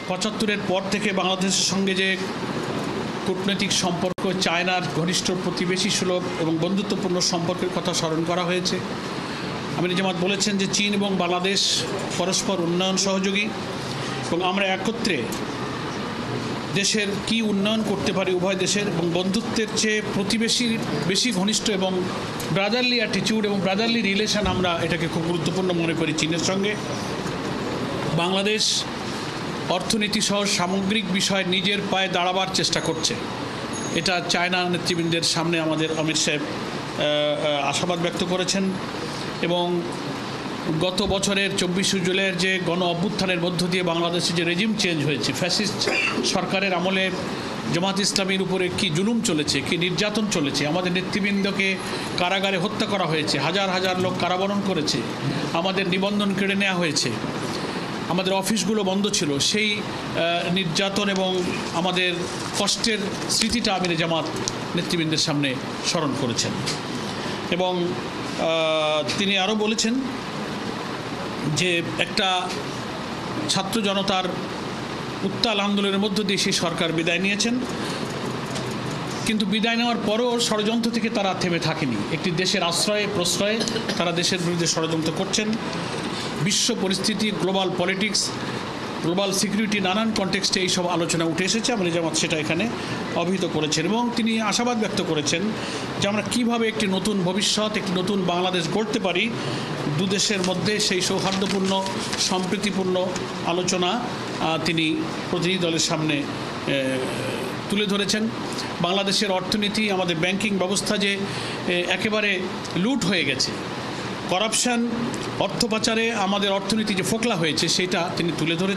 75-এর পর থেকে বাংলাদেশের সঙ্গে যে কূটনৈতিক সম্পর্ক, চায়নার ঘনিষ্ঠ প্রতিবেশী সুলভ এবং বন্ধুত্বপূর্ণ সম্পর্কের কথা স্মরণ করা হয়েছে। আমির জামাত বলেছেন যে চীন এবং বাংলাদেশ পরস্পর উন্নয়ন সহযোগী এবং আমরা একত্রে দেশের কি উন্নয়ন করতে পারি উভয় দেশের, এবং বন্ধুত্বের চেয়ে প্রতিবেশী বেশি ঘনিষ্ঠ এবং ব্রাদারলি অ্যাটিটিউড এবং ব্রাদারলি রিলেশন, আমরা এটাকে খুব গুরুত্বপূর্ণ মনে করি চীনের সঙ্গে। বাংলাদেশ অর্থনীতি সহ সামগ্রিক বিষয়ে নিজের পায়ে দাঁড়াবার চেষ্টা করছে, এটা চায়না নেতৃবৃন্দের সামনে আমাদের আমির সাহেব আশাবাদ ব্যক্ত করেছেন। এবং গত বছরের 24শে জুলাইয়ের যে গণ অভ্যুত্থানের মধ্য দিয়ে বাংলাদেশে যে রেজিম চেঞ্জ হয়েছে, ফ্যাসিস্ট সরকারের আমলে জামাত ইসলামীর উপরে কি জুলুম চলেছে, কি নির্যাতন চলেছে, আমাদের নেতৃবৃন্দকে কারাগারে হত্যা করা হয়েছে, হাজার হাজার লোক কারাবরণ করেছে, আমাদের নিবন্ধন কেড়ে নেওয়া হয়েছে, আমাদের অফিসগুলো বন্ধ ছিল, সেই নির্যাতন এবং আমাদের কষ্টের স্মৃতিটা আমির জামাত নেতৃবৃন্দের সামনে স্মরণ করেছেন। এবং তিনি আরও বলেছেন যে একটা ছাত্র জনতার উত্তাল আন্দোলনের মধ্য দিয়ে সেই সরকার বিদায় নিয়েছেন, কিন্তু বিদায় নেওয়ার পরেও ষড়যন্ত্র থেকে তারা থেমে থাকেনি। একটি দেশের আশ্রয়ে প্রশ্রয়ে তারা দেশের বিরুদ্ধে ষড়যন্ত্র করছেন। বিশ্ব পরিস্থিতি, গ্লোবাল পলিটিক্স, গ্লোবাল সিকিউরিটি, নানান কনটেক্সটে এইসব আলোচনা উঠে এসেছে। আমির জামাত সেটা এখানে অভিহিত করেছেন এবং তিনি আশাবাদ ব্যক্ত করেছেন যে আমরা কীভাবে একটি নতুন ভবিষ্যৎ, একটি নতুন বাংলাদেশ গড়তে পারি। দুদেশের মধ্যে সেই সৌহার্দ্যপূর্ণ সম্প্রীতিপূর্ণ আলোচনা তিনি প্রতিনিধি দলের সামনে তুলে ধরেছেন। বাংলাদেশের অর্থনীতি, আমাদের ব্যাংকিং ব্যবস্থা যে একেবারে লুট হয়ে গেছে, করাপশন, অর্থ পাচারে আমাদের অর্থনীতি যে ফোকলা হয়েছে, সেটা তিনি তুলে ধরেছেন।